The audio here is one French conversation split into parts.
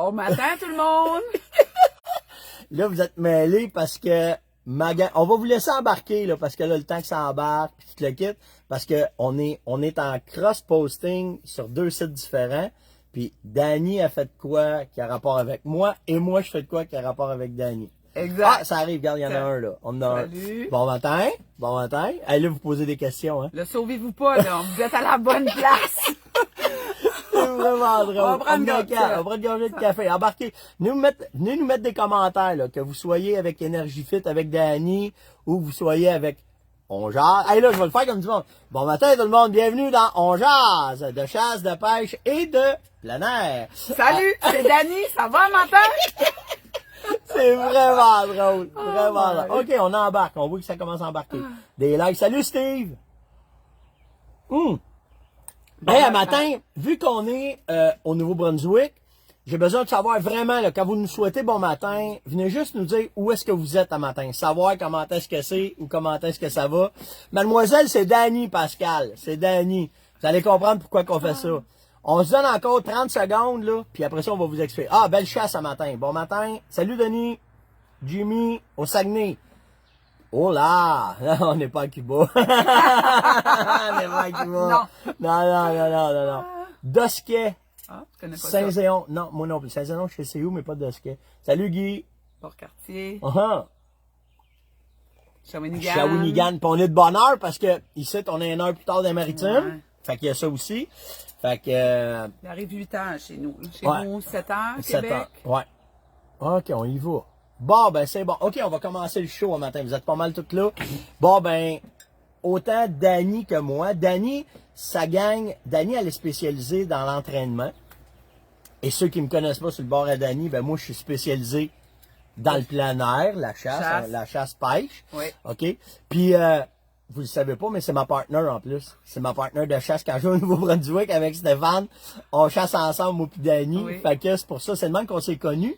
Bon matin tout le monde! Là, vous êtes mêlés parce que on va vous laisser embarquer, là, parce que là, le temps que ça embarque, puis tu le quittes, parce que on est en cross-posting sur 2 sites différents. Puis Danny a fait quoi qui a rapport avec moi, et moi, je fais de quoi qui a rapport avec Danny. Exact. Ah, ça arrive, regarde, il y en a un, là. On en a Salut. un. Bon matin. Bon matin. Allez, vous posez des questions, hein. Le sauvez-vous pas, là. Vous êtes à la bonne place. C'est vraiment drôle. On va prendre On prend une gorgée de café. Embarquez. Venez nous mettre des commentaires, là, que vous soyez avec Énergie Fit, avec Danny, ou vous soyez avec On Jase. Hey, là, je vais le faire comme du monde. Bon matin, tout le monde. Bienvenue dans On Jase, de chasse, de pêche et de plein air. Salut, c'est Danny. Ça va, matin? C'est vraiment drôle. Vraiment drôle. OK, on embarque. On voit que ça commence à embarquer. Des likes. Salut, Steve. Un matin, vu qu'on est au Nouveau-Brunswick, j'ai besoin de savoir vraiment, là, quand vous nous souhaitez bon matin, venez juste nous dire où est-ce que vous êtes un matin. Savoir comment est-ce que c'est ou comment est-ce que ça va. Mademoiselle, c'est Danny, Pascal. C'est Danny. Vous allez comprendre pourquoi qu'on fait ça. On se donne encore 30 secondes, là, puis après ça, on va vous expliquer. Ah, belle chasse ce matin. Bon matin. Salut, Denis. Jimmy, au Saguenay. Oh là! On n'est pas à Cuba. On n'est pas à Cuba. Non. Dosquet. Ah, tu connais pas ça? Saint-Zéon. Non, moi non plus. Saint-Zéon, je sais où, mais pas Dosquet. Salut, Guy. Port-Cartier. Shawinigan. Shawinigan. Puis on est de bonne heure parce que ici, on est 1 heure plus tard des Maritimes. Ouais. Fait qu'il y a ça aussi. Fait que... Il arrive 8 heures chez nous. Chez Ouais. nous, 7 heures, 7 Québec. heures. Ouais. OK, on y va. Bon, ben c'est bon. OK, on va commencer le show un matin. Vous êtes pas mal toutes là. Bon, ben, autant Danny que moi. Danny, sa gang, Danny, elle est spécialisée dans l'entraînement. Et ceux qui me connaissent pas sur le bord à Danny, ben moi, je suis spécialisé dans le plein air, la chasse-pêche. Oui. OK? Puis, vous le savez pas, mais c'est ma partenaire en plus. C'est ma partenaire de chasse quand je vais au Nouveau-Brunswick avec Stéphane. On chasse ensemble, moi puis Danny. Oui. Fait que c'est pour ça, c'est le même qu'on s'est connus.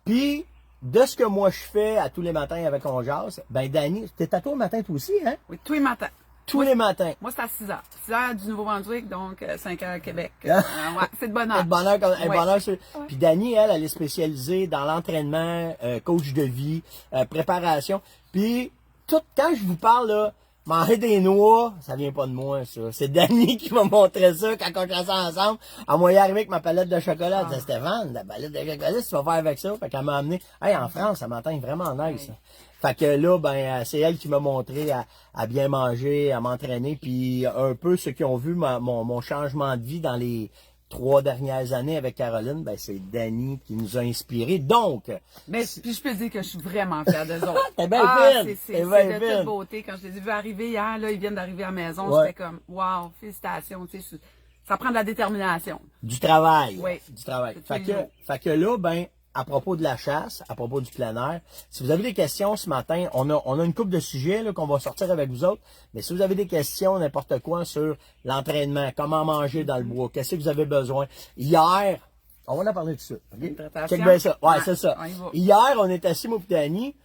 Puis, de ce que moi je fais à tous les matins avec On Jase, ben Danny, t'es à toi le matin toi aussi, hein? Oui, tous les matins. Tous les matins. Moi, c'est à 6 heures. 6 heures du Nouveau-Brunswick, donc 5 heures Québec. Ah. Ouais, c'est de bonne heure. Un bonheur, un Ouais. bonheur sur- Puis Dani, elle est spécialisée dans l'entraînement, coach de vie, préparation. Puis tout, quand je vous parle là, manger des noix, ça vient pas de moi, ça. C'est Dani qui m'a montré ça quand on chassait ensemble. Elle m'a y arrivé avec ma palette de chocolat. Elle disait, Stéphane, la palette de chocolat, tu vas faire avec ça. Fait qu'elle m'a amené. Hey, en France, ça m'entend vraiment nice. Oui. Fait que là, ben, c'est elle qui m'a montré à bien manger, à m'entraîner, puis un peu ceux qui ont vu mon changement de vie dans les 3 dernières années avec Caroline, ben c'est Danny qui nous a inspirés. Donc, Mais puis je peux dire que je suis vraiment fière d'eux autres. T'es bien fine. C'est T'es bien de fine. toute beauté. Quand je les ai vus arriver hier, là, ils viennent d'arriver à la maison, Ouais. j'étais comme wow, félicitations, tu sais, ça prend de la détermination. du travail. Oui. Du travail. C'est tous les jours. Fait que là, ben, à propos de la chasse, à propos du plein air, si vous avez des questions ce matin, on a une couple de sujets là, qu'on va sortir avec vous autres, mais si vous avez des questions, n'importe quoi sur l'entraînement, comment manger dans le bois, qu'est-ce que vous avez besoin. Hier, on va en parler de ça. OK? Hydratation. Check bien ça. Ouais, Ouais, c'est ça. on y va. Hier, on est assis, moi et Danny,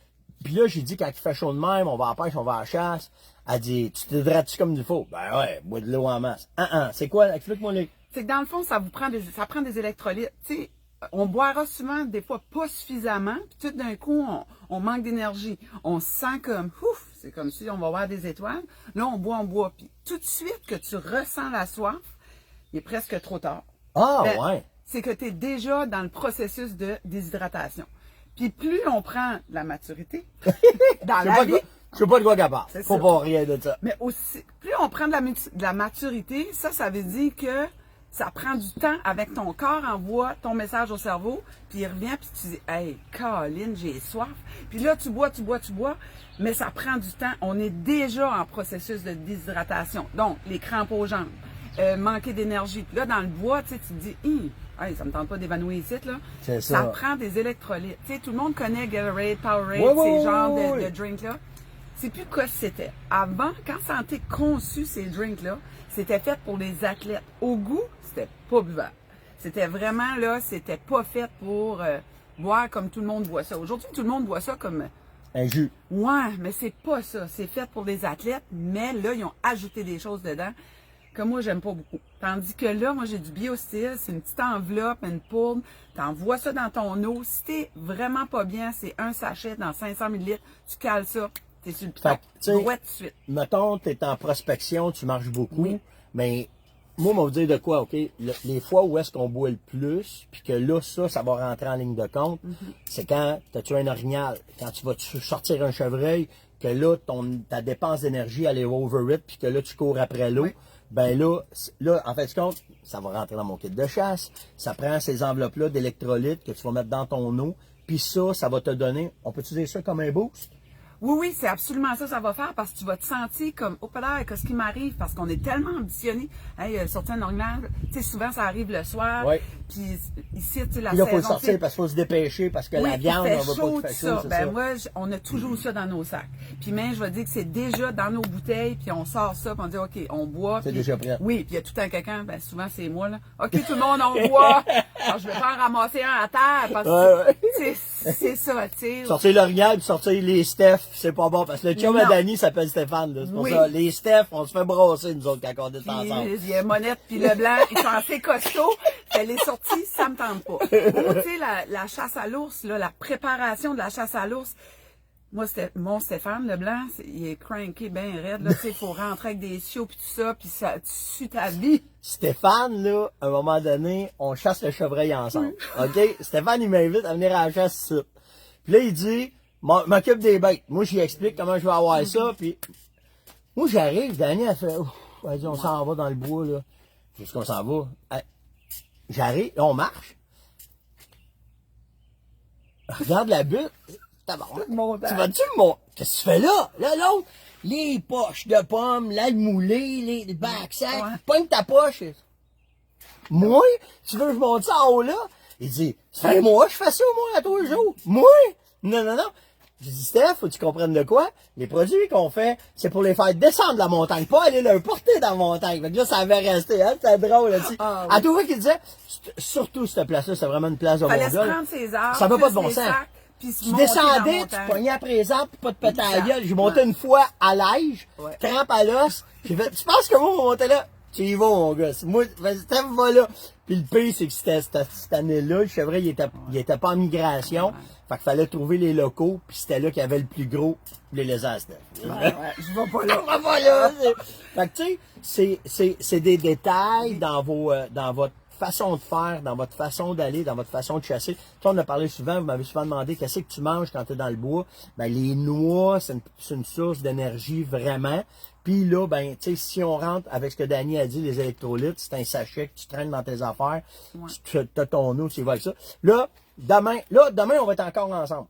puis là, j'ai dit, quand il fait chaud de même, on va à la pêche, on va à la chasse. Elle dit, tu t'hydrates-tu comme il faut? Ben ouais, bois de l'eau en masse. C'est quoi? Explique-moi les... C'est que dans le fond, ça prend des électrolytes. Tu sais, on boira souvent, des fois pas suffisamment, puis tout d'un coup, on manque d'énergie. On se sent comme, ouf, c'est comme si on va voir des étoiles. Là, on boit, puis tout de suite que tu ressens la soif, il est presque trop tard. Ah, Ben, ouais. C'est que tu es déjà dans le processus de déshydratation. Puis plus on prend de la maturité dans la vie, Je sais pas de quoi qu'elle parle. C'est Faut ça. pas rien de ça. mais aussi, plus on prend de la maturité, ça veut dire que ça prend du temps avec ton corps, envoie ton message au cerveau, puis il revient, puis tu dis, hey, Caroline, j'ai soif. Puis là, tu bois, mais ça prend du temps. On est déjà en processus de déshydratation. Donc, les crampes aux jambes, manquer d'énergie. Puis là, dans le bois, tu sais, tu te dis, hey, ça me tente pas d'évanouir ici, là. C'est ça. Ça prend des électrolytes. Tu sais, tout le monde connaît Gatorade, Powerade, Oui, oui, ces oui, genres oui. de drinks-là. C'est plus quoi c'était. Avant, quand ça a été conçu, ces drinks-là, c'était fait pour les athlètes. Au goût, c'était pas buvable. C'était vraiment, là, c'était pas fait pour boire comme tout le monde boit ça. Aujourd'hui, tout le monde boit ça comme... Un jus. Ouais, mais c'est pas ça. C'est fait pour les athlètes, mais là, ils ont ajouté des choses dedans. que moi, j'aime pas beaucoup. Tandis que là, moi, j'ai du BioSteel, c'est une petite enveloppe, une poudre, t'envoies ça dans ton eau. Si t'es vraiment pas bien, c'est un sachet dans 500 ml, tu cales ça, t'es sur le piton. Droit tout de suite. Mettons, t'es en prospection, tu marches beaucoup, mais moi, on va vous dire de quoi, OK? Les fois où est-ce qu'on boit le plus, puis que là, ça va rentrer en ligne de compte, c'est quand tu as tué un orignal, quand tu vas sortir un chevreuil, que là, ta dépense d'énergie, elle est over it, puis que là, tu cours après l'eau. Ben là, en fait, compte, ça va rentrer dans mon kit de chasse. Ça prend ces enveloppes-là d'électrolytes que tu vas mettre dans ton eau, puis ça va te donner, on peut utiliser ça comme un boost? Oui, c'est absolument ça va faire parce que tu vas te sentir comme, oh là, qu'est-ce qui m'arrive? Parce qu'on est tellement ambitionnés. Hey, sortir un orignal, tu sais, souvent ça arrive le soir. Oui. Puis ici, tu sais, la Puis là, saison. il faut le sortir parce qu'il faut se dépêcher, parce que la viande, on va chaud, pas te faire chaud, ça. Moi, on a toujours ça dans nos sacs. Puis même, je vais dire que c'est déjà dans nos bouteilles, puis on sort ça, puis on dit, OK, on boit. C'est déjà prêt. Oui, puis il y a tout un quelqu'un, ben souvent c'est moi, là. OK, tout le monde, on boit. Alors, je vais pas en ramasser un à terre, parce que c'est ça, tu sais. Sortir l'orignal puis sortir les Steph, c'est pas bon, parce que le chum à Dani s'appelle Stéphane, là. C'est pour ça. Les Steph, on se fait brasser, nous autres, quand on est ensemble. Il y a Monette puis Leblanc, ils sont assez costauds. Elle est sortie, ça me tente pas. Ou, tu sais, la chasse à l'ours, là, la préparation de la chasse à l'ours. Moi, mon Stéphane Leblanc, il est cranky bien raide, là. Tu sais, il faut rentrer avec des chiots puis tout ça, puis ça, tu sues ta vie. Stéphane, là, à un moment donné, on chasse le chevreuil ensemble. OK? Stéphane, il m'invite à venir à la chasse ici. Puis là, il dit, m'occupe des bêtes. Moi, je lui explique comment je vais avoir ça, puis moi, j'arrive, Dani, elle fait, vas-y, on s'en va dans le bois, là. Qu'est-ce qu'on s'en va? J'arrive, on marche. Regarde la butte. Tu vas-tu qu'est-ce que tu fais là? Là, l'autre, les poches de pommes, la moulée, le backsack. Pogne ta poche. Moi? Tu veux que je monte ça en haut là? Il dit, ça fait moi, je fais ça, moi, à tous les jours. Moi? Non. J'ai dit, Steph, faut que tu comprennes de quoi? Les produits qu'on fait, c'est pour les faire descendre la montagne, pas aller leur porter dans la montagne. Fait que là, ça avait resté, hein? C'était drôle, là, tu sais. À tout le monde qui disait, surtout cette place-là, c'est vraiment une place de Fallait mondial. se prendre ses arbres, Ça va pas de bon sens. Tu descendais, tu pognais après les arbres, pas de péter à la gueule. J'ai monté une fois à l'âge, trempe à l'os. J'ai fait, tu penses que moi, on montait là? Tu y vas, mon gars. Moi, Steph va là. Puis le pire, c'est que c'était cette année-là, le chevreuil, il était pas en migration. Fait qu'il fallait trouver les locaux, puis c'était là qu'il y avait le plus gros les lézards, Steph. Je vais pas là. Je vais pas là. Fait que tu sais, c'est des détails dans votre façon de faire, dans votre façon d'aller, dans votre façon de chasser. Toi, on a parlé souvent, vous m'avez souvent demandé qu'est-ce que tu manges quand tu es dans le bois. Ben, les noix, c'est une source d'énergie vraiment. Puis là, ben, tu sais, si on rentre avec ce que Dani a dit, les électrolytes, c'est un sachet que tu traînes dans tes affaires. Tu as ton eau, tu y vas avec ça. Là, demain, on va être encore ensemble.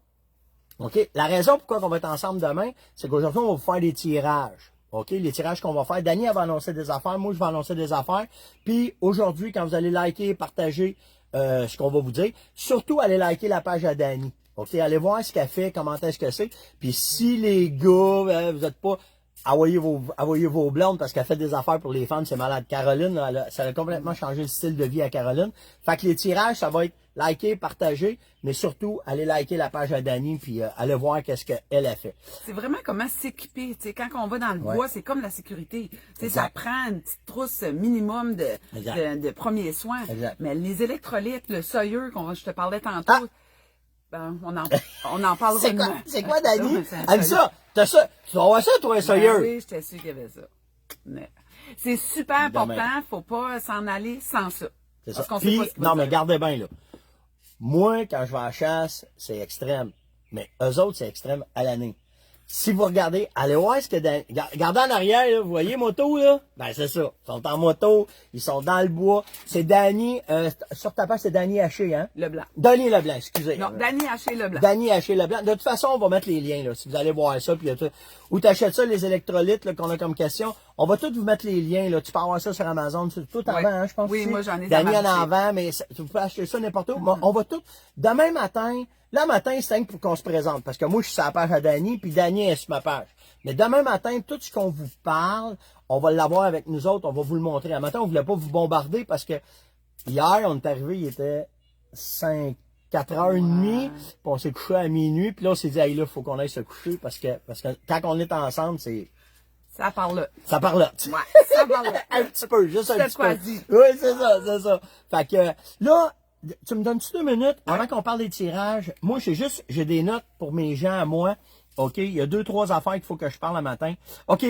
OK? La raison pourquoi on va être ensemble demain, c'est qu'aujourd'hui, on va vous faire des tirages. OK? Les tirages qu'on va faire. Dani, elle va annoncer des affaires. Moi, je vais annoncer des affaires. Puis, aujourd'hui, quand vous allez liker, partager ce qu'on va vous dire, surtout, allez liker la page à Dani. OK? Allez voir ce qu'elle fait, comment est-ce que c'est. Puis, si les gars, vous êtes pas... Envoyez vos blondes parce qu'elle fait des affaires pour les femmes, c'est malade. Caroline, ça a complètement changé le style de vie à Caroline. Fait que les tirages, ça va être liker, partager, mais surtout, allez liker la page à Dani puis allez voir qu'est-ce qu'elle a fait. C'est vraiment comment s'équiper. Tu sais, quand on va dans le bois, c'est comme la sécurité. Tu sais, ça prend une petite trousse minimum de premiers soins. Exact. Mais les électrolytes, le soyeux, je te parlais tantôt, ben, on en parlera. C'est quoi, Dani? Elle dit ça. T'as ça. Tu vas voir ça, toi, un soyeux? Oui, j'étais sûre qu'il y avait ça. Mais c'est super important. Faut pas s'en aller sans ça. C'est ça. Puis, non, mais gardez bien, là. Moi, quand je vais à la chasse, c'est extrême. Mais eux autres, c'est extrême à l'année. Si vous regardez, allez voir ce que regardez en arrière, là, vous voyez moto, là? Ben, c'est ça. Ils sont en moto, ils sont dans le bois. C'est Dani, sur ta page, c'est Dani Haché, hein? Leblanc. Dani Leblanc, excusez. Non, Dani Haché Leblanc. Dani Haché Leblanc. De toute façon, on va mettre les liens, là, si vous allez voir ça, puis où t'achètes ça, les électrolytes, là, qu'on a comme question. On va tous vous mettre les liens, là. Tu peux avoir ça sur Amazon, tout en vend, hein, je pense. Oui, moi, j'en ai. Dani en vend, mais tu peux acheter ça n'importe où. On va tout, demain matin, là, matin, c'est pour qu'on se présente. Parce que moi, je suis sur la page à Dani, puis Dani est sur ma page. Mais demain matin, tout ce qu'on vous parle, on va l'avoir avec nous autres, on va vous le montrer. Un matin, on voulait pas vous bombarder parce que hier, on est arrivé, il était 4h30, puis on s'est couché à minuit, puis là, on s'est dit, hey, là, faut qu'on aille se coucher parce que quand on est ensemble, c'est Ça part là. Ça part là. Ouais, ça part là. Un petit peu, juste un C'est petit quoi peu. dit. Oui, c'est ça. Fait que là, tu me donnes-tu 2 minutes avant qu'on parle des tirages? Moi, j'ai des notes pour mes gens à moi. OK, il y a 2-3 affaires qu'il faut que je parle le matin. OK,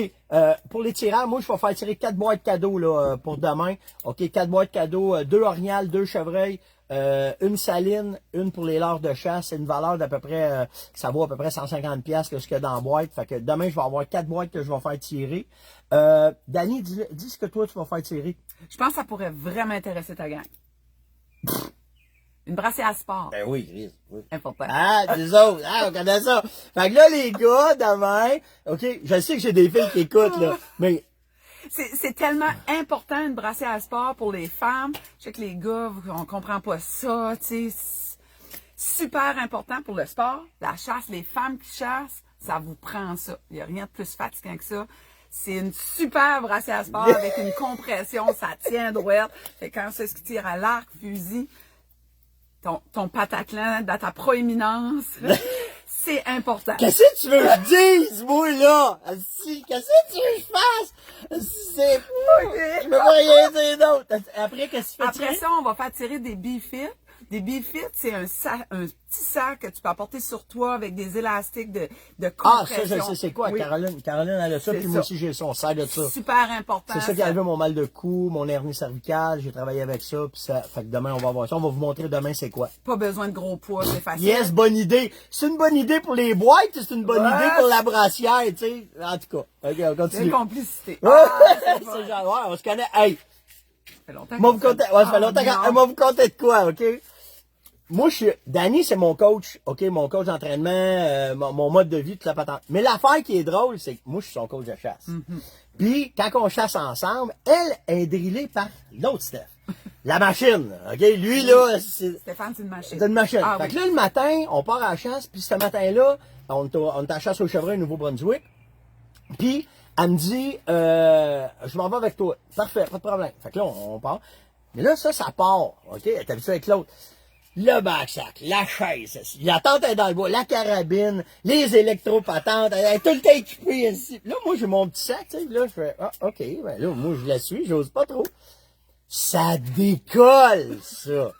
pour les tirages, moi, je vais faire tirer 4 boîtes cadeaux là, pour demain. OK, 4 boîtes cadeaux, 2 orignales, 2 chevreuils, une saline, une pour les leurres de chasse. C'est une valeur d'à peu près, ça vaut à peu près 150 pièces ce qu'il y a dans la boîte. Fait que demain, je vais avoir 4 boîtes que je vais faire tirer. Dani, dis ce que toi, tu vas faire tirer. Je pense que ça pourrait vraiment intéresser ta gang. Une brassière à sport. Ben oui, Chris. Oui. Important. Ah, les autres. Ah, on connaît ça. Fait que là, les gars, demain, OK, je sais que j'ai des filles qui écoutent, là, mais C'est tellement important, une brassière à sport pour les femmes. Je sais que les gars, on comprend pas ça, tu sais. Super important pour le sport. La chasse, les femmes qui chassent, ça vous prend ça. Il n'y a rien de plus fatigant que ça. C'est une super brassière à sport avec une compression, ça tient droit. Fait que quand c'est ce qui tire à l'arc, fusil, ton pataclan dans ta proéminence, c'est important. qu'est-ce que tu veux que je dise, moi, là? Qu'est-ce que tu veux que je fasse? C'est je peux pas rien dire d'autre. Après, qu'est-ce que tu fais? Après ça, on va faire tirer des bifits. Des bifits, c'est un petit sac que tu peux apporter sur toi avec des élastiques de Ah, compression. ça, je sais c'est quoi. Oui. Caroline, elle a ça, C'est puis moi ça. aussi, j'ai ça. On sert de ça. Super important. C'est ça qui a enlevé mon mal de cou, mon hernie cervicale. J'ai travaillé avec ça, puis ça. Fait que demain, on va voir ça. On va vous montrer demain c'est quoi. Pas besoin de gros poids, c'est facile. Yes, bonne idée. C'est une bonne idée pour les boîtes, c'est une bonne Ouais. idée pour la brassière, tu sais. En tout cas. OK, on C'est continue. une complicité. Ouais, c'est c'est genre, ouais, on se connaît. Hey, Ça fait longtemps moi, qu'on vous comptez, fait- ouais, ça fait Ah, longtemps non. qu'on, moi, vous comptez de quoi, OK? Moi, Danny, c'est mon coach, OK, mon coach d'entraînement, mon mode de vie, toute la patente. Mais l'affaire qui est drôle, c'est que moi, je suis son coach de chasse. Puis, quand on chasse ensemble, elle est drillée par l'autre Steph. La machine, OK? Lui, là, c'est Stéphane, c'est une machine. une machine. Ah, Fait oui. que là, le matin, on part à la chasse, puis ce matin-là, on est à la chasse au chevreuil, Nouveau-Brunswick. Puis, elle me dit, je m'en vais avec toi. Parfait, pas de problème. Fait que là, on part. Mais là, ça part. OK? Elle est habituée avec l'autre. Le backsack, la chaise, la tente est dans le bois, la carabine, les électropatentes, elle est tout le temps équipée ici. Là, moi, j'ai mon petit sac, tu sais. Là, je fais, ah, OK. Ben là, moi, je la suis, j'ose pas trop. Ça décolle, ça.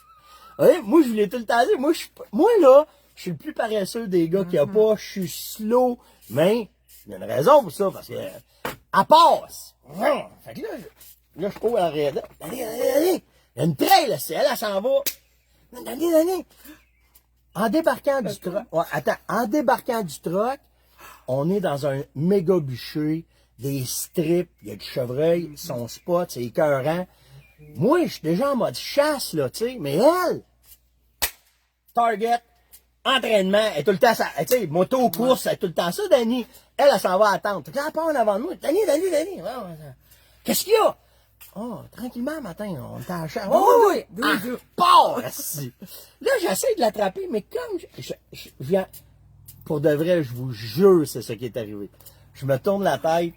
Ouais, moi, je voulais tout le temps dire, moi, là, je suis le plus paresseux des gars qu'il y a pas, je suis slow, mais il y a une raison pour ça, parce que, elle passe. Fait que là, je cours à l'arrière. Allez. Il y a une trail, là, c'est elle s'en va. Allez. En débarquant du truck, en débarquant du truck, on est dans un méga bûcher, des strips, il y a du chevreuil, son spot, c'est écœurant. Moi, je suis déjà en mode chasse, là, tu sais, mais elle, target, entraînement, elle est tout le temps ça, tu sais, moto-course, elle est tout le temps ça, Dani. Elle s'en va attendre. Fait que là, elle part en avant de moi. Dani. Qu'est-ce qu'il y a? Oh, tranquillement, matin, on est à la chasse. Oui. Elle part, ici. Là, j'essaie de l'attraper, mais comme je viens, pour de vrai, je vous jure, c'est ce qui est arrivé. Je me tourne la tête,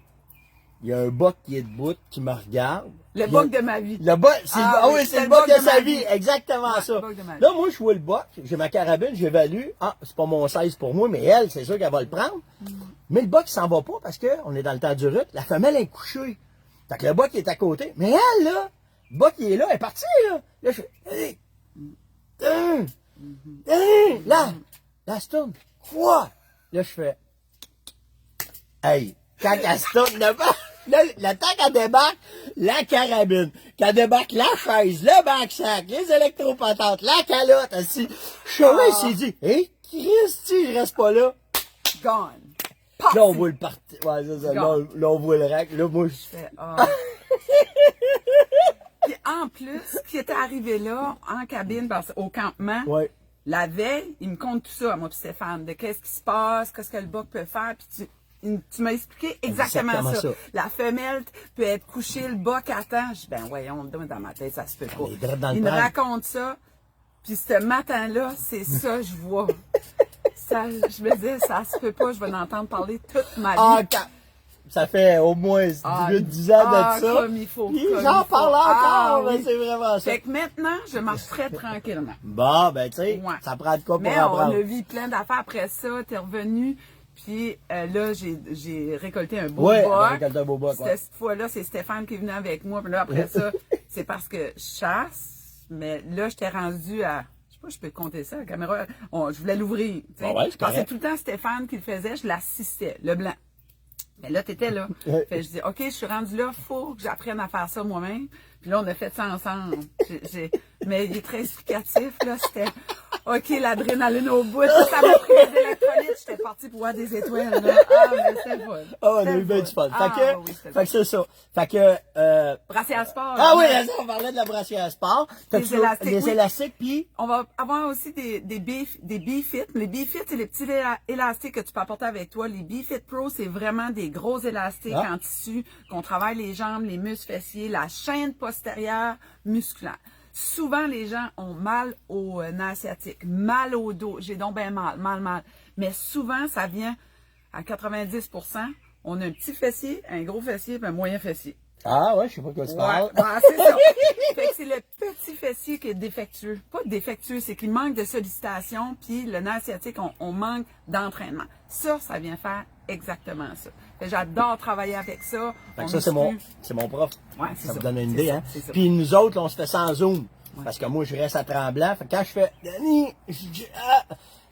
il y a un boc qui est debout, qui me regarde. Le bug de ma vie. Le boc, c'est c'est le boc de sa vie, exactement Ouais, ça. le boc de ma vie. Là, moi, je vois le boc, j'ai ma carabine, j'évalue. Ah, c'est pas mon 16 pour moi, mais elle, c'est sûr qu'elle va le prendre. Mais le boc, il s'en va pas parce que on est dans le temps du rut. La femelle est couchée. Fait que le boc est à côté. Mais elle, là, le boc, il est là, elle est partie, là. Là, je fais, là, elle se tourne. Quoi? Là, je fais, hey, quand elle se tourne, le temps qu'elle débarque, la carabine, qu'elle débarque la chaise, le backsack, les électropatentes, la calotte, ainsi. Je savais, il s'est dit, hey, Christy, je reste pas là. Gone. Là, on voit le parti. Ouais, c'est ça. Là, on voit le rack. Là, moi, je Fait, Puis en plus, ce qui était arrivé là, en cabine, au campement, ouais. la veille, il me compte tout ça, moi puis Stéphane, de qu'est-ce qui se passe, qu'est-ce que le boc peut faire, puis tu m'as expliqué exactement ça. La femelle peut être couchée, le boc attend. Je dis, ben voyons, dans ma tête, ça se peut pas. Il me raconte ça, puis ce matin-là, c'est ça je vois. Ça, je me disais, ça se peut pas, je vais en entendre parler toute ma vie. Ça fait au moins 10 ans de ça. Comme il faut. Puis j'en parle encore, mais c'est vraiment ça. Fait que maintenant, je marcherai tranquillement. Bon, ben tu sais, ça prend de quoi pour mais apprendre. on a vu plein d'affaires après ça, t'es revenu, Puis là, j'ai récolté un beau Ouais, boc. on a récolté un beau boc, ouais. Cette fois-là, c'est Stéphane qui est venu avec moi. Puis là, après ça, c'est parce que je chasse. Mais là, j'étais rendue à... Je sais pas, je peux te compter ça, la caméra. Je voulais l'ouvrir. Tu sais. Ah ouais, c'est Parce que correct. tout le temps, Stéphane qui le faisait, je l'assistais, le blanc. Mais là, t'étais là. Ouais. Fait que je dis, OK, je suis rendue là, faut que j'apprenne à faire ça moi-même. Puis là, on a fait ça ensemble. Mais il est très explicatif, là. C'était, OK, l'adrénaline au bout. Ça m'a pris les électrolytes. J'étais partie pour voir des étoiles, là. Ah, mais c'était fun. Ah, on a C'était eu bien du fun. Ah, oui, c'était Fait que c'est ça. Fait que, Brassière sport. ah oui, là. on parlait de la brassière sport. Les élastiques, Les oui. élastiques, puis... On va avoir aussi des B-Fit. Les B-Fit, c'est les petits élastiques que tu peux apporter avec toi. Les B-Fit Pro, c'est vraiment des gros élastiques en tissu qu'on travaille les jambes, les muscles fessiers, la chaîne postérieure musculaire. Souvent, les gens ont mal au nerf sciatique, mal au dos. J'ai donc bien mal. Mais souvent, ça vient à 90%. On a un petit fessier, un gros fessier et un moyen fessier. Ah ouais, je sais pas de quoi tu parles. Ouais, c'est ça. Fait que c'est le petit fessier qui est défectueux. Pas défectueux, c'est qu'il manque de sollicitation, puis le nerf sciatique, on manque d'entraînement. Ça vient faire exactement ça. Fait que j'adore travailler avec ça. Fait que ça, c'est mon prof. Ouais, c'est Ça ça. vous donne une C'est idée, ça, hein. c'est ça. Puis nous autres, là, on se fait sans zoom. Parce que moi, je reste à Tremblant. Fait que quand je fais, Danny,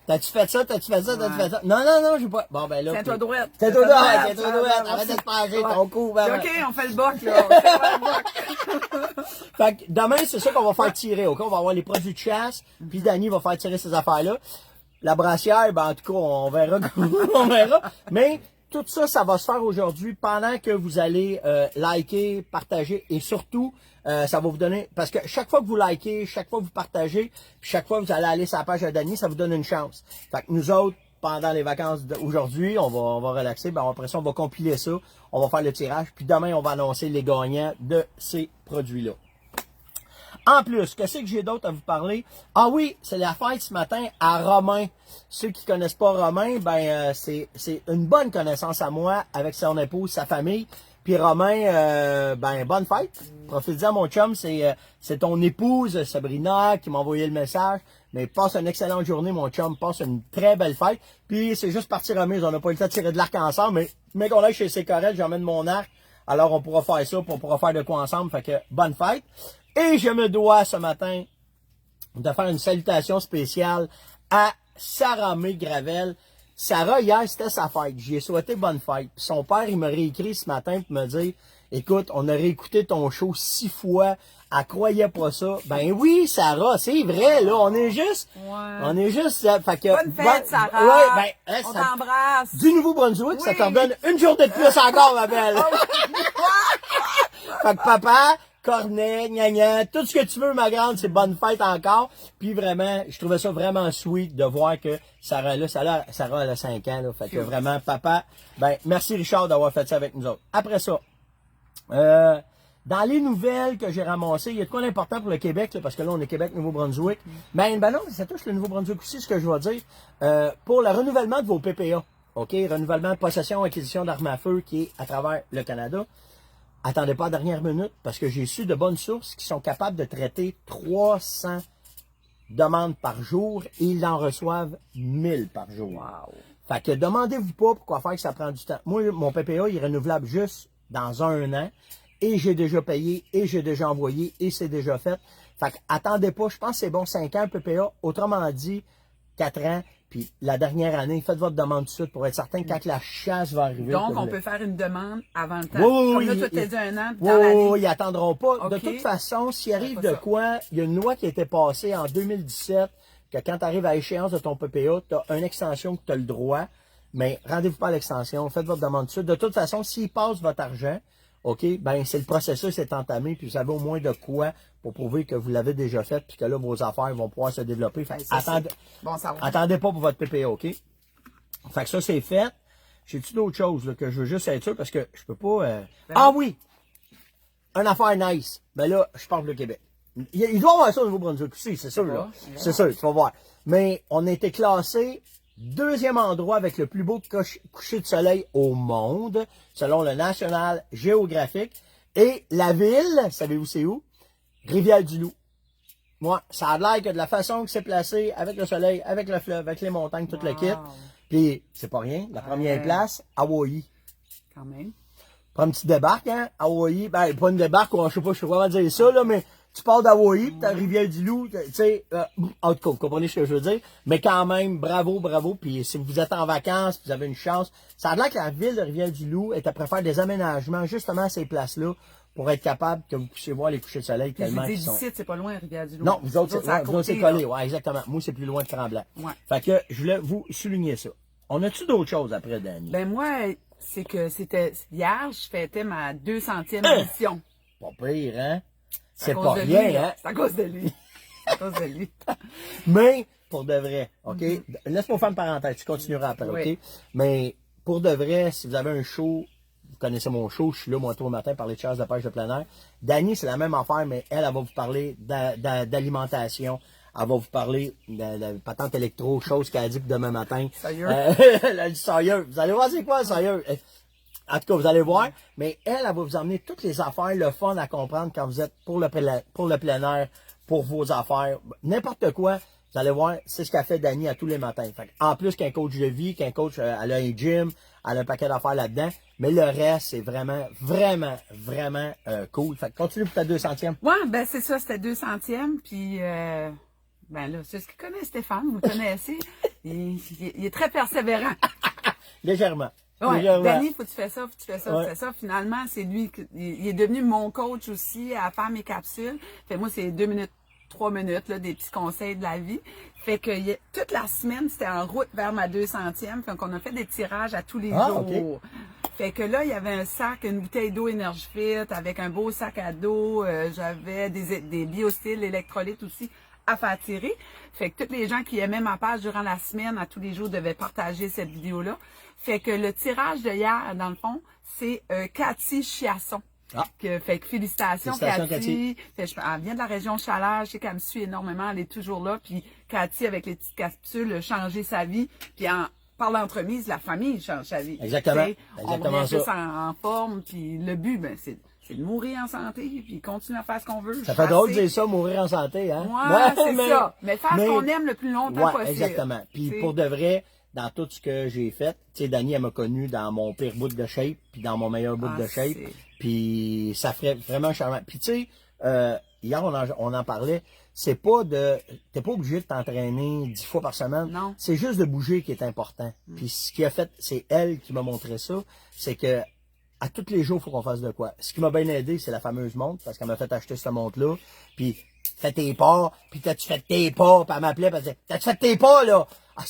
t'as-tu fait ça? T'as-tu fait ça? Non, j'ai pas. Bon, ben là. C'est toi droite. C'est toi droite. Arrête de te pencher, ton cou. Ben, OK, on fait le boc, là. On fait pas le boc. Fait que demain, c'est ça qu'on va faire tirer, OK? On va avoir les produits de chasse, puis Danny va faire tirer ces affaires-là. La brassière, ben, en tout cas, on verra. On verra. Mais tout ça, ça va se faire aujourd'hui pendant que vous allez liker, partager et surtout, ça va vous donner... Parce que chaque fois que vous likez, chaque fois que vous partagez, puis chaque fois que vous allez aller sur la page de Danny, ça vous donne une chance. Fait que nous autres, pendant les vacances d'aujourd'hui, on va relaxer. Ben, après ça, on va compiler ça. On va faire le tirage. Puis demain, on va annoncer les gagnants de ces produits-là. En plus, qu'est-ce que j'ai d'autre à vous parler? Ah oui, c'est la fête ce matin à Romain. Ceux qui connaissent pas Romain, ben c'est une bonne connaissance à moi avec son épouse, sa famille. Puis Romain, ben bonne fête. Profitez-en mon chum, c'est ton épouse Sabrina qui m'a envoyé le message. Mais passe une excellente journée, mon chum. Passe une très belle fête. Puis c'est juste partie remise. On n'a pas eu le temps de tirer de l'arc ensemble, mais qu'on aille chez Sécorel, j'emmène mon arc. Alors on pourra faire ça, puis on pourra faire de quoi ensemble. Fait que bonne fête. Et je me dois ce matin de faire une salutation spéciale à Sarah May Gravel. Sarah, hier, c'était sa fête. J'y ai souhaité bonne fête. Puis son père, il m'a réécrit ce matin pour me dire, écoute, on a réécouté ton show 6 fois. Elle croyait pas ça. Ben oui, Sarah, c'est vrai, là. On est juste, fait que, Bonne fête, Sarah. Ouais, ben, On t'embrasse. du Nouveau-Brunswick, Oui. ça te redonne une journée de plus encore, ma belle. Fait que papa, cornet, gna, tout ce que tu veux, ma grande, c'est bonne fête encore. Puis vraiment, je trouvais ça vraiment sweet de voir que Sarah, là, Sarah, elle a 5 ans, là. Fait que vraiment, papa, ben, merci Richard d'avoir fait ça avec nous autres. Après ça, dans les nouvelles que j'ai ramassées, il y a de quoi d'important pour le Québec, là, parce que là, on est Québec, Nouveau-Brunswick. Ben non, ça touche le Nouveau-Brunswick aussi, ce que je vais dire. Pour le renouvellement de vos PPA, OK, renouvellement de possession, acquisition d'armes à feu qui est à travers le Canada. Attendez pas à la dernière minute, parce que j'ai su de bonnes sources qui sont capables de traiter 300 demandes par jour et ils en reçoivent 1000 par jour. Wow. Fait que demandez-vous pas pourquoi faire que ça prend du temps. Moi, mon PPA, il est renouvelable juste dans 1 an et j'ai déjà payé et j'ai déjà envoyé et c'est déjà fait. Fait que attendez pas, je pense que c'est bon 5 ans le PPA. Autrement dit, 4 ans. Puis la dernière année, faites votre demande tout de suite pour être certain que quand la chasse va arriver. Donc, on peut faire une demande avant le temps. Oui, Comme là, toi, t'as dit 1 an, puis oui, dans l'année. oui, ils attendront pas. OK. De toute façon, s'il arrive pas de ça. quoi, il y a une loi qui a été passée en 2017 que quand tu arrives à échéance de ton PPA, tu as une extension que tu as le droit, mais rendez-vous pas à l'extension, faites votre demande tout de suite. De toute façon, s'il passe votre argent, OK, ben c'est le processus est entamé, puis vous avez au moins de quoi pour prouver que vous l'avez déjà fait, puis que là, vos affaires vont pouvoir se développer. Fait que Ça, attendez, bon, ça va. attendez pas pour votre PPA, OK? Fait que ça, c'est fait. J'ai-tu d'autres choses là, que je veux juste être sûr parce que je peux pas... Ah oui! Une affaire nice. Ben là, je parle le Québec. Il doit y avoir ça au Nouveau-Brunswick aussi, c'est sûr, là. C'est sûr, tu vas voir. Mais on a été classé 2e endroit avec le plus beau coucher de soleil au monde, selon le National Geographic. Et la ville, savez-vous c'est où? Rivière-du-Loup. Moi, ça a l'air que de la façon que c'est placé, avec le soleil, avec le fleuve, avec les montagnes, tout le kit. Puis, c'est pas rien. La première place, Hawaï. Quand même. Prends une petite débarque, hein, Hawaï. Ben, pas une débarque, je sais pas comment dire ça, là, mais tu pars d'Hawaï, pis t'as Rivière-du-Loup, tu sais, en tout cas, vous comprenez ce que je veux dire. Mais quand même, bravo, bravo. Puis si vous êtes en vacances, puis vous avez une chance, ça a l'air que la ville de Rivière-du-Loup est après faire des aménagements justement à ces places-là pour être capable que vous puissiez voir les couchers de soleil Puis tellement je qu'ils dis sont... d'ici, c'est pas loin, Rivière-du-Loup. Non, vous autres, c'est là. collé, ouais, exactement. Moi, c'est plus loin de Tremblant. Ouais. Fait que je voulais vous souligner ça. On a-tu d'autres choses après, Danny? Ben moi, c'est que c'était hier, je fêtais ma 200e édition. Pas pire, hein? C'est C'est à cause pas de rien, lui, hein? C'est à cause de lui. C'est à cause de lui. Mais, pour de vrai, OK? Laisse-moi faire une parenthèse, tu continueras après, Oui. OK? Mais, pour de vrai, si vous avez un show, vous connaissez mon show, je suis là, moi, tôt le matin, parler de chasse de pêche de plein air. Dani, c'est la même affaire, mais elle va vous parler d'alimentation. Elle va vous parler de patente électro, chose qu'elle a dit que demain matin. Sérieux? Elle a dit sérieux. Vous allez voir c'est quoi, sérieux? En tout cas, vous allez voir, mais elle va vous emmener toutes les affaires, le fun à comprendre quand vous êtes pour le plein air, pour vos affaires, n'importe quoi. Vous allez voir, c'est ce qu'a fait Dani à tous les matins. Fait, en plus qu'un coach de vie, qu'un coach, elle a un gym, elle a un paquet d'affaires là-dedans, mais le reste, c'est vraiment, vraiment, vraiment cool. Fait que continue pour ta 200e. Ouais, ben c'est ça, c'était 200e, puis ben là, c'est ce que connaît Stéphane, vous le connaissez, il est très persévérant. Légèrement. Ouais, Légèrement. Danny, faut que tu fais ça, faut que tu fais ça, Ouais. tu fais ça. Finalement, c'est lui, il est devenu mon coach aussi à faire mes capsules. Fait moi, c'est 2 minutes, 3 minutes, là, des petits conseils de la vie. Fait que toute la semaine, c'était en route vers ma 200e. Fait qu'on a fait des tirages à tous les jours. OK. Fait que là, il y avait un sac, une bouteille d'eau Énergifit avec un beau sac à dos. J'avais des biostyles, électrolytes aussi à faire tirer. Fait que tous les gens qui aimaient ma page durant la semaine, à tous les jours, devaient partager cette vidéo-là. Fait que le tirage de hier, dans le fond, c'est Cathy Chiasson. Ah. Fait que félicitations, Félicitations, Cathy. Fait, elle vient de la région Chaleur, je sais qu'elle me suit énormément, elle est toujours là. Puis Cathy, avec les petites capsules, a changé sa vie. Puis par l'entremise, la famille change sa vie. Exactement. T'sais, Exactement on revient ça. plus en forme, puis le but, ben, c'est de mourir en santé, puis continuer à faire ce qu'on veut. Ça fait drôle de dire ça, mourir en santé, hein? Ouais, c'est ça. Mais faire ce qu'on aime le plus longtemps ouais, possible. exactement. Puis T'sais. pour de vrai, dans tout ce que j'ai fait, tu sais, Dani, elle m'a connu dans mon pire bout de shape, puis dans mon meilleur bout de shape. c'est- Puis ça ferait vraiment charmant. Puis tu sais, hier, on en parlait, c'est pas de... T'es pas obligé de t'entraîner 10 fois par semaine. Non. C'est juste de bouger qui est important. Puis ce qui a fait, c'est elle qui m'a montré ça, c'est que à tous les jours, il faut qu'on fasse de quoi. Ce qui m'a bien aidé, c'est la fameuse montre, parce qu'elle m'a fait acheter cette montre-là. Puis, fais tes pas, puis t'as-tu fait tes pas, puis elle m'appelait, puis elle disait, t'as-tu fait tes pas, là? Ah,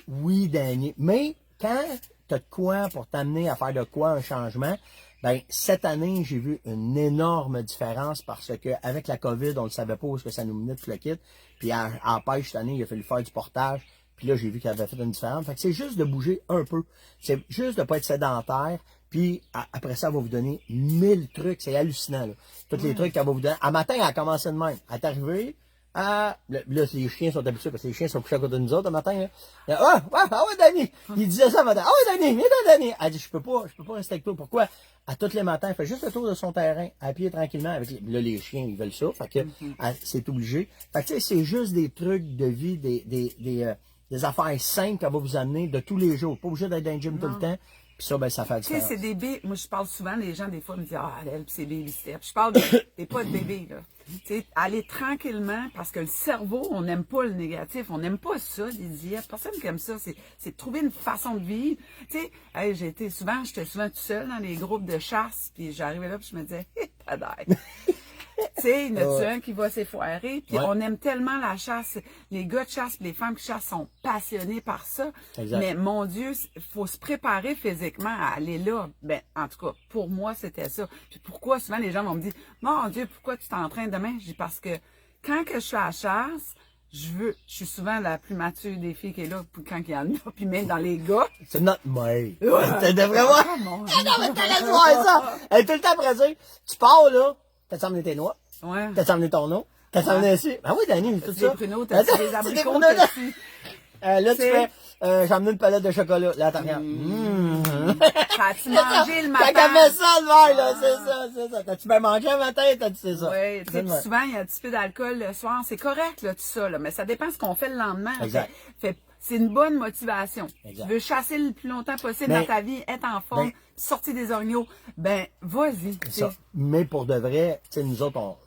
oui, Danny. Mais, quand t'as de quoi pour t'amener à faire de quoi un changement, ben, cette année, j'ai vu une énorme différence parce que, avec la COVID, on ne savait pas où est-ce que ça nous menait tout le kit. Puis, à pêche, cette année, il a fallu faire du portage. Puis là, j'ai vu qu'elle avait fait une différence. Fait que c'est juste de bouger un peu. C'est juste de pas être sédentaire. Puis après ça, elle va vous donner 1000 trucs. C'est hallucinant, là. Tous les trucs qu'elle va vous donner. Un matin, elle a commencé de même. Elle est arrivée. Là, les chiens sont habitués parce que les chiens sont couchés à côté de nous autres le matin. Là. Ouais, Danny. Il disait ça le matin. Ah ouais, Danny, viens Danny. Elle dit, je peux pas rester avec toi. Pourquoi? À tous les matins, elle fait juste le tour de son terrain, à pied tranquillement. Avec là, les chiens, ils veulent ça. Fait que c'est obligé. Fait que tu sais, c'est juste des trucs de vie, des affaires simples qu'elle va vous amener de tous les jours. Pas obligé d'être dans le gym tout le temps. Puis ça, ben, ça fait la Tu sais, différence. c'est des bébés. Moi, je parle souvent, les gens, des fois, me disent, ah, elle, c'est baby steps. Je parle des pas de bébés, là. Tu sais, aller tranquillement, parce que le cerveau, on n'aime pas le négatif. On n'aime pas ça, les diètes. Personne qui aime ça. C'est de trouver une façon de vivre. Tu sais, hey, j'étais souvent tout seul dans les groupes de chasse. Puis j'arrivais là, puis je me disais, hé, tadaï. Tu sais, il y en a un qui va s'effoirer. Puis on aime tellement la chasse. Les gars de chasse, les femmes qui chassent sont passionnés par ça. Exact. Mais mon Dieu, il faut se préparer physiquement à aller là. Ben, en tout cas, pour moi, c'était ça. Puis pourquoi souvent les gens vont me dire, mon Dieu, pourquoi tu t'entraînes demain? Je dis parce que quand que je suis à la chasse, je suis souvent la plus mature des filles qui est là, puis quand il y en a, puis même dans les gars. C'est notre mère. Tu devrais voir. Oh, mon Dieu. Non, mais t'as laissé voir ça. Elle est tout le temps pressée. Tu pars, là. T'as emmené tes noix. Ouais. T'as emmené ton eau. T'as emmené ici. Ah oui, Danny, tout Des ça. pruneaux, t'as des C'est abricots, pruneaux, t'as-tu. là, tu C'est- fais, j'ai amené une palette de chocolat. Là, t'as rien. As-tu mangé le matin? Quand elle fait ça, le verre, là, c'est ça. T'as-tu bien mangé le matin? T'as-tu c'est ça? Oui, tu sais, puis souvent, il y a un petit peu d'alcool le soir. C'est correct, là, tout ça, là, mais ça dépend ce qu'on fait le lendemain. Exact. C'est une bonne motivation. Exact. Tu veux chasser le plus longtemps possible Mais- dans ta vie, être en forme, sortir des orignaux. Ben, vas-y. tu sais. Ça. Mais pour de vrai, tu sais, nous autres,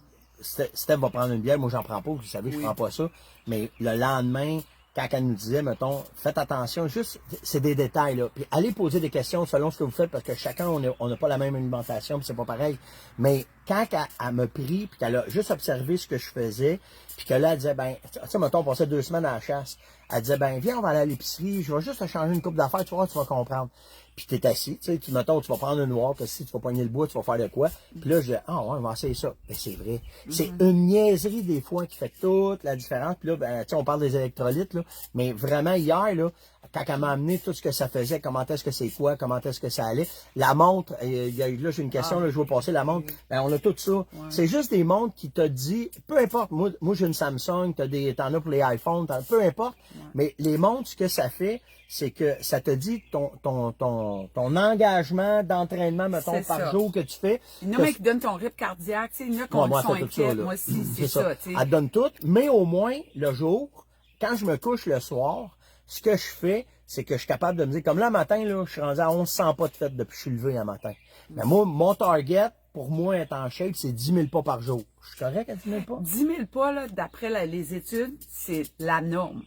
Steph va prendre une bière, moi j'en prends pas, vous savez, je prends pas ça. Mais le lendemain, quand elle nous disait, mettons, faites attention, juste, c'est des détails, là. Puis allez poser des questions selon ce que vous faites, parce que chacun, on n'a pas la même alimentation, puis c'est pas pareil. Mais quand elle m'a pris, puis qu'elle a juste observé ce que je faisais, puis que là, elle disait, ben, tu sais, mettons, on passait 2 semaines à la chasse. Elle disait, ben, viens, on va aller à l'épicerie, je vais juste te changer une coupe d'affaires, tu vois, tu vas comprendre. Puis t'es assis, tu sais, mettons, tu vas prendre une noire, si tu vas pogner le bois, tu vas faire de quoi. Puis là, je dis, ouais, on va essayer ça. Ben, c'est vrai. C'est une niaiserie des fois qui fait toute la différence. Puis là, ben, tu sais, on parle des électrolytes, là. Mais vraiment, hier, là, quand elle m'a amené tout ce que ça faisait, comment est-ce que c'est quoi, comment est-ce que ça allait. La montre, là, j'ai une question, là, je vais passer la montre. Ben, on a tout ça. C'est juste des montres qui te dit, peu importe, moi j'ai une Samsung, t'en as pour les iPhones, peu importe. Mais les montres, ce que ça fait, c'est que ça te dit ton engagement d'entraînement, mettons, C'est par ça. jour que tu fais. Il y en a qui donnent ton rythme cardiaque, tu sais, il y en a qui Moi, sont elle fait tout ça, inquiets. là. Moi aussi, c'est ça, tu sais. Elle donne tout, mais au moins, le jour, quand je me couche le soir, ce que je fais, c'est que je suis capable de me dire, comme là, matin, là, je suis rendu à 1100 pas de fête depuis que je suis levé un matin. Mais moi, mon target, pour moi, être en shape, c'est 10 000 pas par jour. Je suis correct à 10 000 pas? 10 000 pas, là, d'après les études, c'est la norme.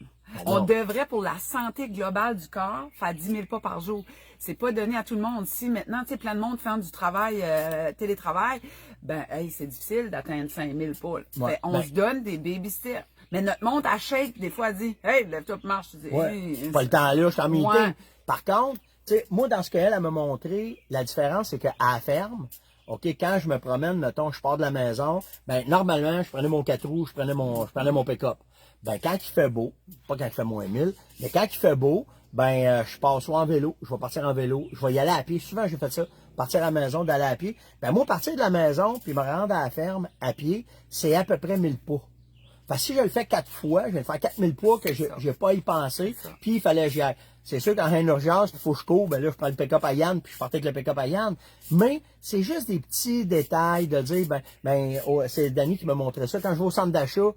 On norme. devrait, pour la santé globale du corps, faire 10 000 pas par jour. C'est pas donné à tout le monde. Si maintenant, tu sais, plein de monde fait du travail, télétravail, ben, hey, c'est difficile d'atteindre 5 000 pas. Là. Ouais, Fait, on ben- se donne des baby steps. Mais notre montre, elle shake, des fois, elle dit, hey, lève-toi, marche. Tu dis, Ouais. hey, Pas le temps là, je suis en meeting. Ouais. Par contre, tu sais, moi, dans ce qu'elle m'a montré, la différence, c'est qu'à la ferme, OK, quand je me promène, mettons, je pars de la maison, ben, normalement, je prenais mon 4 roues, je prenais mon pick-up. Ben, quand il fait beau, pas quand il fait moins 1000, mais quand il fait beau, ben, je pars soit en vélo, je vais partir en vélo, je vais y aller à pied. Souvent, j'ai fait ça, partir à la maison, d'aller à pied. Ben, moi, partir de la maison, puis me rendre à la ferme à pied, c'est à peu près 1000 pas. Fait que si je le fais 4 fois, je vais faire 4000 pas que j'ai pas à y penser, puis il fallait que j'y aille. C'est sûr qu'en une urgence, il faut que je cours, ben là, je prends le pick-up à Yann, puis je partais avec le pick-up à Yann. Mais c'est juste des petits détails de dire, c'est Danny qui m'a montré ça. Quand je vais au centre d'achat,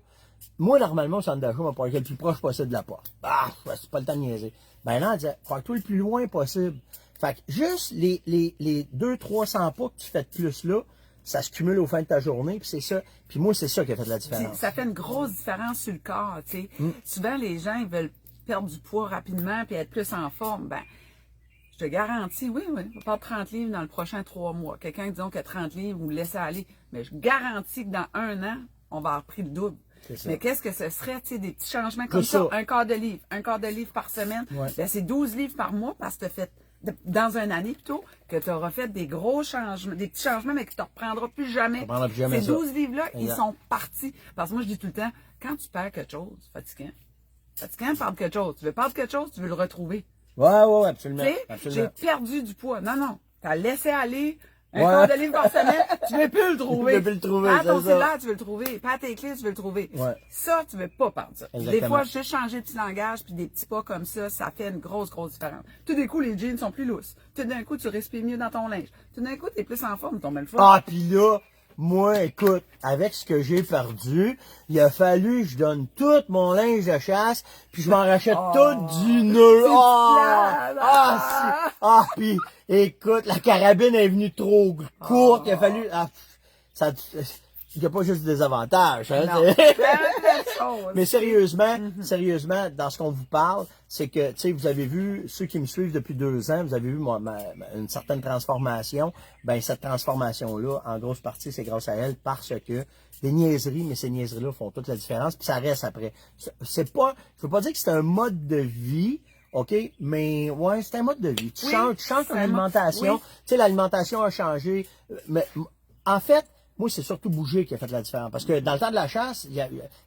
moi, normalement, au centre d'achat, on va pas être le plus proche possible de la porte. Ah, c'est pas le temps de niaiser. Ben là, on disait, faut que tu le plus loin possible. Fait que juste les 200-300 pas que tu fais de plus là, ça se cumule au fin de ta journée, puis c'est ça. Puis moi, c'est ça qui a fait la différence. Ça fait une grosse différence sur le corps, tu sais. Souvent, les gens, ils veulent perdre du poids rapidement puis être plus en forme. Ben, je te garantis, oui, on va perdre 30 livres dans le prochain 3 mois. Quelqu'un, disons, qui a 30 livres, vous le laissez aller. Mais je garantis que dans 1 an, on va avoir pris le double. Mais qu'est-ce que ce serait, tu sais, des petits changements comme ça? Un quart de livre par semaine. Ouais. Ben, c'est 12 livres par mois parce que tu as fait, dans une année plutôt, que tu auras fait des gros changements, des petits changements, mais que tu ne reprendras plus jamais. Ces 12 livres-là, ils sont partis. Parce que moi, je dis tout le temps, quand tu perds quelque chose, fatigant, perdre quelque chose. Tu veux perdre quelque chose, tu veux le retrouver. Ouais, absolument. Tu sais, absolument. j'ai perdu du poids. Non. Tu as laissé aller un quart de livre par semaine, tu veux plus le trouver. Tu veux plus le trouver, Pas c'est ton ça. cellulaire, tu veux le trouver. Pas tes clés, tu veux le trouver. Ouais. Ça, tu veux pas perdre ça. Exactement. Des fois, juste changer de petit langage puis des petits pas comme ça fait une grosse différence. Tout d'un coup, les jeans sont plus lousses. Tout d'un coup, tu respires mieux dans ton linge. Tout d'un coup, tu es plus en forme, ton belle Ah, pis là, moi, écoute, avec ce que j'ai perdu, il a fallu que je donne tout mon linge de chasse, puis je m'en rachète tout du nœud. Puis écoute, la carabine est venue trop courte, il a fallu... il n'y a pas juste des avantages. Hein, mais sérieusement, dans ce qu'on vous parle, c'est que, tu sais, vous avez vu, ceux qui me suivent depuis 2 ans, vous avez vu une certaine transformation. Ben, cette transformation-là, en grosse partie, c'est grâce à elle parce que des niaiseries, mais ces niaiseries-là font toute la différence, puis ça reste après. C'est pas, je veux pas dire que c'est un mode de vie, OK, mais ouais, c'est un mode de vie. Tu changes ton alimentation. Tu sais, l'alimentation a changé. Mais en fait, moi, c'est surtout bouger qui a fait la différence. Parce que dans le temps de la chasse, tu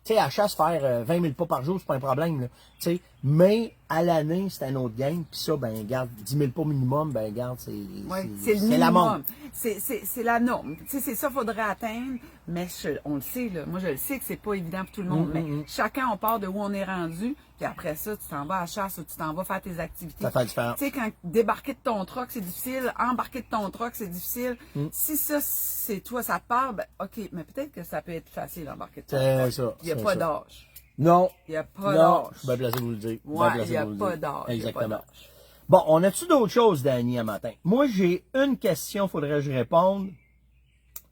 sais, à la chasse, faire 20 000 pas par jour, c'est pas un problème, là. Tu sais, mais à l'année, c'est un autre game. Puis ça, ben, garde, 10 000 pas minimum, ben, garde, Ouais, c'est le la minimum. norme. C'est la norme. Tu sais, c'est ça qu'il faudrait atteindre, mais on le sait, là. Moi, je le sais que c'est pas évident pour tout le monde, mais chacun, on part de où on est rendu, puis après ça, tu t'en vas à la chasse ou tu t'en vas faire tes activités. Ça fait la différence. Tu sais, quand débarquer de ton truck, c'est difficile, embarquer de ton truck, c'est difficile. Si ça, c'est toi, ça te parle, ben, OK, mais peut-être que ça peut être facile d'embarquer de ton C'est truck. ça. Il n'y a c'est pas ça. d'âge. Non. Il n'y a pas Non. d'âge. Je suis bien placé pour vous le dire. Ouais, Bien placé il n'y a pour vous le pas dire. d'âge. Il y a pas Exactement. d'âge. Bon, on a-tu d'autres choses, Dani, à matin? Moi, j'ai une question, faudrait que je réponde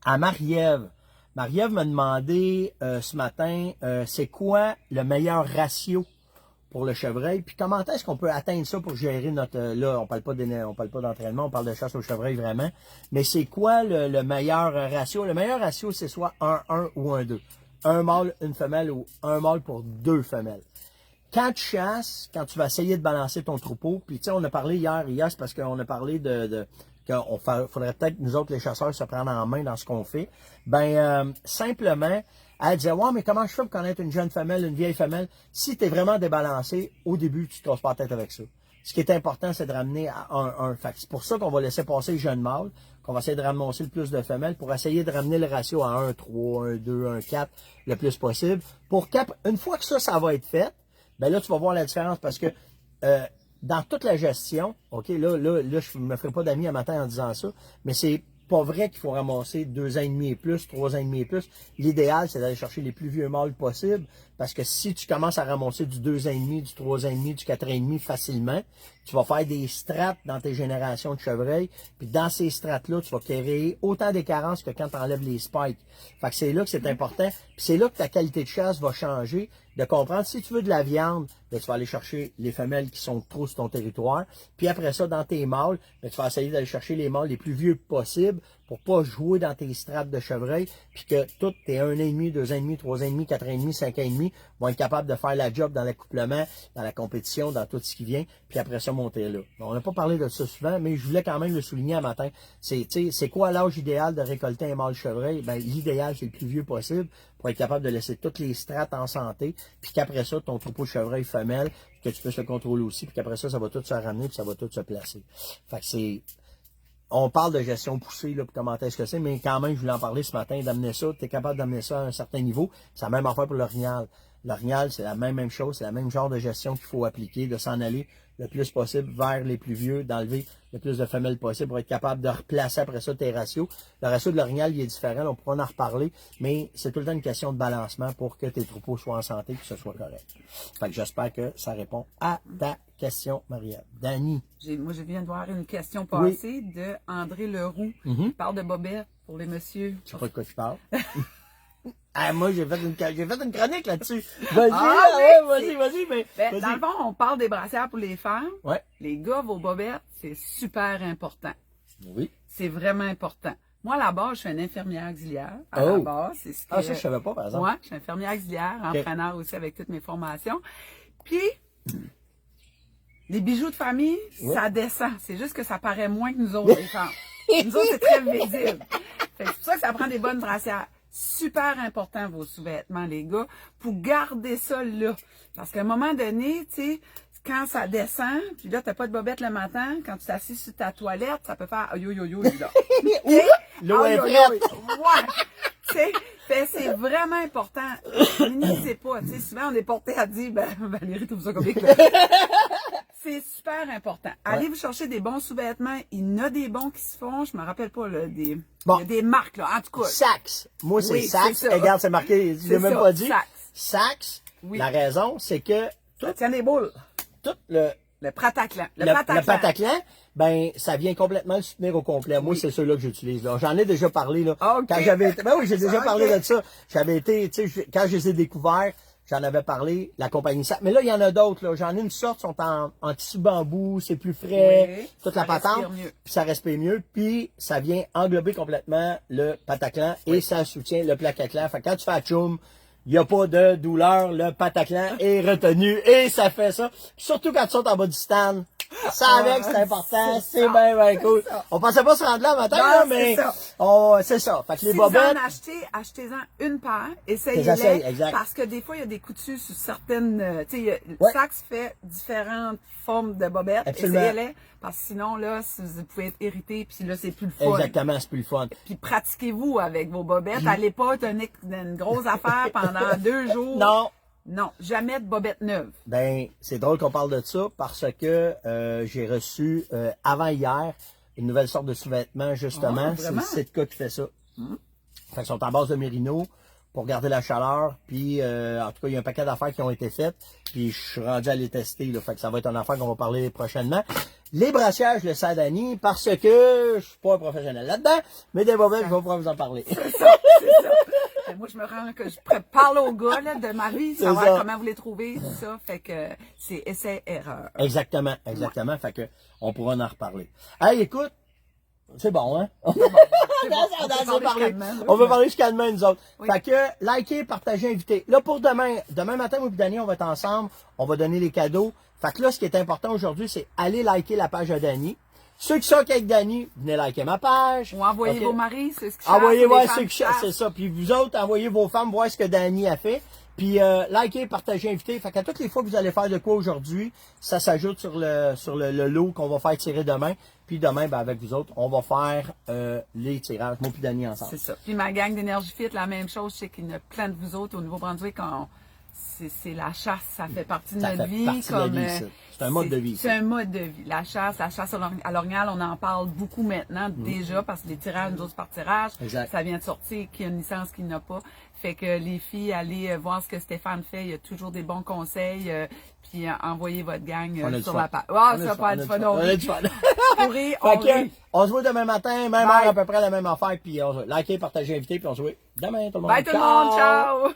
à Marie-Ève. Marie-Ève m'a demandé ce matin, c'est quoi le meilleur ratio pour le chevreuil, puis comment est-ce qu'on peut atteindre ça pour gérer notre... là, on parle pas d'entraînement, on parle de chasse au chevreuil vraiment, mais c'est quoi le meilleur ratio? Le meilleur ratio, c'est soit 1-1 ou 1-2. Un mâle, une femelle ou un mâle pour 2 femelles. Quand tu chasses, quand tu vas essayer de balancer ton troupeau, puis tu sais, on a parlé hier, c'est parce qu'on a parlé faudrait peut-être, nous autres, les chasseurs, se prendre en main dans ce qu'on fait. Ben, simplement, elle disait, ouais, mais comment je fais pour connaître une jeune femelle, une vieille femelle? Si tu es vraiment débalancé, au début, tu te casses pas la tête avec ça. Ce qui est important, c'est de ramener à 1-1. Fait que c'est pour ça qu'on va laisser passer les jeunes mâles, qu'on va essayer de ramasser le plus de femelles pour essayer de ramener le ratio à 1-3, 1-2, 1-4 le plus possible. Une fois que ça va être fait, ben là, tu vas voir la différence parce que dans toute la gestion, OK, là, je ne me ferai pas d'amis à matin en disant ça, mais c'est pas vrai qu'il faut ramasser 2 ans et demi et plus, 3 ans et demi et plus. L'idéal, c'est d'aller chercher les plus vieux mâles possibles, parce que si tu commences à ramasser du 2 ans et demi, du 3 ans et demi, du 4 ans et demi facilement, tu vas faire des strates dans tes générations de chevreuils, puis dans ces strates-là, tu vas créer autant des carences que quand tu enlèves les spikes. Fait que c'est là que c'est important, puis c'est là que ta qualité de chasse va changer, de comprendre, si tu veux de la viande, ben, tu vas aller chercher les femelles qui sont trop sur ton territoire, puis après ça, dans tes mâles, ben, tu vas essayer d'aller chercher les mâles les plus vieux possibles pour pas jouer dans tes strates de chevreuil, puis que tous tes 1 an et demi, 2 ans et demi, 3 ans et demi, 4 ans et demi, 5 ans et demi vont être capables de faire la job dans l'accouplement, dans la compétition, dans tout ce qui vient, puis après ça, monter là. Bon, on n'a pas parlé de ça souvent, mais je voulais quand même le souligner un matin. C'est quoi l'âge idéal de récolter un mâle chevreuil? Ben, l'idéal, c'est le plus vieux possible pour être capable de laisser toutes les strates en santé, puis qu'après ça, ton troupeau de chevreuil femelle, que tu puisses le contrôler aussi, puis qu'après ça, ça va tout se ramener, puis ça va tout se placer. Fait que c'est... On parle de gestion poussée, là, puis comment est-ce que c'est, mais quand même, je voulais en parler ce matin, d'amener ça, tu es capable d'amener ça à un certain niveau. C'est la même affaire pour l'orignal. L'orignal, c'est la même chose, c'est la même genre de gestion qu'il faut appliquer, de s'en aller le plus possible vers les plus vieux, d'enlever le plus de femelles possible pour être capable de replacer après ça tes ratios. Le ratio de l'orignal, il est différent, on pourra en reparler, mais c'est tout le temps une question de balancement pour que tes troupeaux soient en santé et que ce soit correct. Fait que j'espère que ça répond à ta question, Maria. Dani. Moi, je viens de voir une question passée de André Leroux. Il parle de bobette pour les messieurs. Je sais pas de quoi tu parles. Ah, moi, j'ai fait une chronique là-dessus. Vas-y, vas-y. Mais, vas-y. Dans le fond, on parle des brassières pour les femmes. Ouais. Les gars, vos bobettes, c'est super important. Oui. C'est vraiment important. Moi, à la base, je suis une infirmière auxiliaire. À la base, c'est ce que... Ah, ça, je savais pas, par exemple. Moi, je suis infirmière auxiliaire, entraîneur aussi avec toutes mes formations. Puis, les bijoux de famille, ça descend. C'est juste que ça paraît moins que nous autres, les femmes. Nous autres, c'est très visible. C'est pour ça que ça prend des bonnes brassières. Super important, vos sous-vêtements, les gars, pour garder ça là. Parce qu'à un moment donné, tu sais, quand ça descend, puis là, t'as pas de bobette le matin, quand tu t'assis sur ta toilette, ça peut faire yo, là. L'eau est prête. Ouais. Tu sais, c'est vraiment important. N'hésitez pas. Tu sais, souvent, on est porté à dire, Valérie trouve ça comique, là. C'est super important. Allez vous chercher des bons sous-vêtements. Il y en a des bons qui se font. Je me rappelle pas, là, il y a des marques, là. En tout cas. Saks. Moi, c'est Saks. C'est ça. Regarde, c'est marqué. Je l'ai même pas dit. Saks. Oui. La raison, c'est que ça tient des boules. Tout le Pataclan. Le Pataclan, ben, ça vient complètement le soutenir au complet. Moi, c'est ceux-là que j'utilise, là. J'en ai déjà parlé, là. Okay. Quand j'avais été, ben oui, j'ai déjà parlé de ça. J'avais été, tu sais, quand je les ai découverts, j'en avais parlé, la compagnie Saks. Mais là, il y en a d'autres, là. J'en ai une sorte, sont en tissu bambou, c'est plus frais, toute la patente. Puis ça respire mieux. Puis ça vient englober complètement le Pataclan et ça soutient le Placaclan. Fait que quand tu fais la choum, il n'y a pas de douleur, le Pataclan est retenu et ça fait ça. Surtout quand tu sautes en bas du stand, Ça avec, c'est important, c'est ça. bien cool. On pensait pas se rendre là matin, là, Non, mais c'est ça. c'est ça. Fait que les Si vous en bobettes, achetez-en une paire, Essayez, essayez-les, exact. parce que des fois, il y a des coutus sur certaines, Ouais. Saks fait différentes formes de bobettes, Absolument. essayez-les, parce que sinon, là, vous pouvez être irrité, puis là, c'est plus le fun. exactement, c'est plus le fun. Puis pratiquez-vous avec vos bobettes, allez pas tenir une grosse affaire pendant 2 jours. Non. Non, jamais de bobettes neuves. Ben, c'est drôle qu'on parle de ça parce que j'ai reçu avant hier une nouvelle sorte de sous-vêtements, justement. Ah, C'est le vraiment? Sitka qui fait ça. Fait qu'ils sont en base de mérino pour garder la chaleur. Puis, en tout cas, il y a un paquet d'affaires qui ont été faites. Puis, je suis rendu à les tester. Là, fait que ça va être une affaire qu'on va parler prochainement. Les brassières, je le sais à Dani parce que je suis pas un professionnel là-dedans. Mais des bobettes, je vais pouvoir vous en parler. C'est ça. Moi, je me rends que je parle aux gars là, de ma vie, savoir ça. comment vous les trouvez, tout ça. Fait que c'est essai-erreur. Exactement. Fait que on pourra en reparler. Hey, écoute, c'est bon, hein? C'est bon, On on peut parler calmement, là. On veut parler jusqu'à demain, nous autres. Oui. Fait que, likez, partagez, invitez. Là, pour demain matin, moi et Dani, on va être ensemble. On va donner les cadeaux. Fait que là, ce qui est important aujourd'hui, c'est aller liker la page de Dani. Ceux qui sont avec Dani, venez liker ma page. Ou envoyez Ok? vos maris, ceux qui chassent, Envoyez les voir femmes ceux qui chassent, c'est ça. Puis vous autres, envoyez vos femmes voir ce que Dani a fait. Puis likez, partagez, invitez. Fait qu'à toutes les fois que vous allez faire de quoi aujourd'hui, ça s'ajoute sur le lot qu'on va faire tirer demain. Puis demain, ben, avec vous autres, on va faire les tirages, moi puis Dani ensemble. C'est ça. Puis ma gang d'Énergie Fit, la même chose. Je sais qu'il y en a plein de vous autres au Nouveau-Brunswick. C'est la chasse, ça fait partie de Ça notre fait vie. partie de la vie, ça. C'est un mode de vie, ça. C'est un mode de vie. La chasse à l'orignal, on en parle beaucoup maintenant déjà parce que les tirages, nous autres par tirage, Exact. ça vient de sortir, qu'il y a une licence, qu'il n'y en a pas. Fait que les filles, allez voir ce que Stéphane fait. Il y a toujours des bons conseils. Puis envoyez votre gang On a du sur fun. la page. On a Ah, du ça fun, va pas on a du du fun. fun. On a du fun. Pourri, Fait que, on se voit demain matin, même Bye. heure à peu près, la même affaire. Puis on se likez, partagez, invitez. Puis on se voit demain, tout le monde. Bye tout le monde, ciao!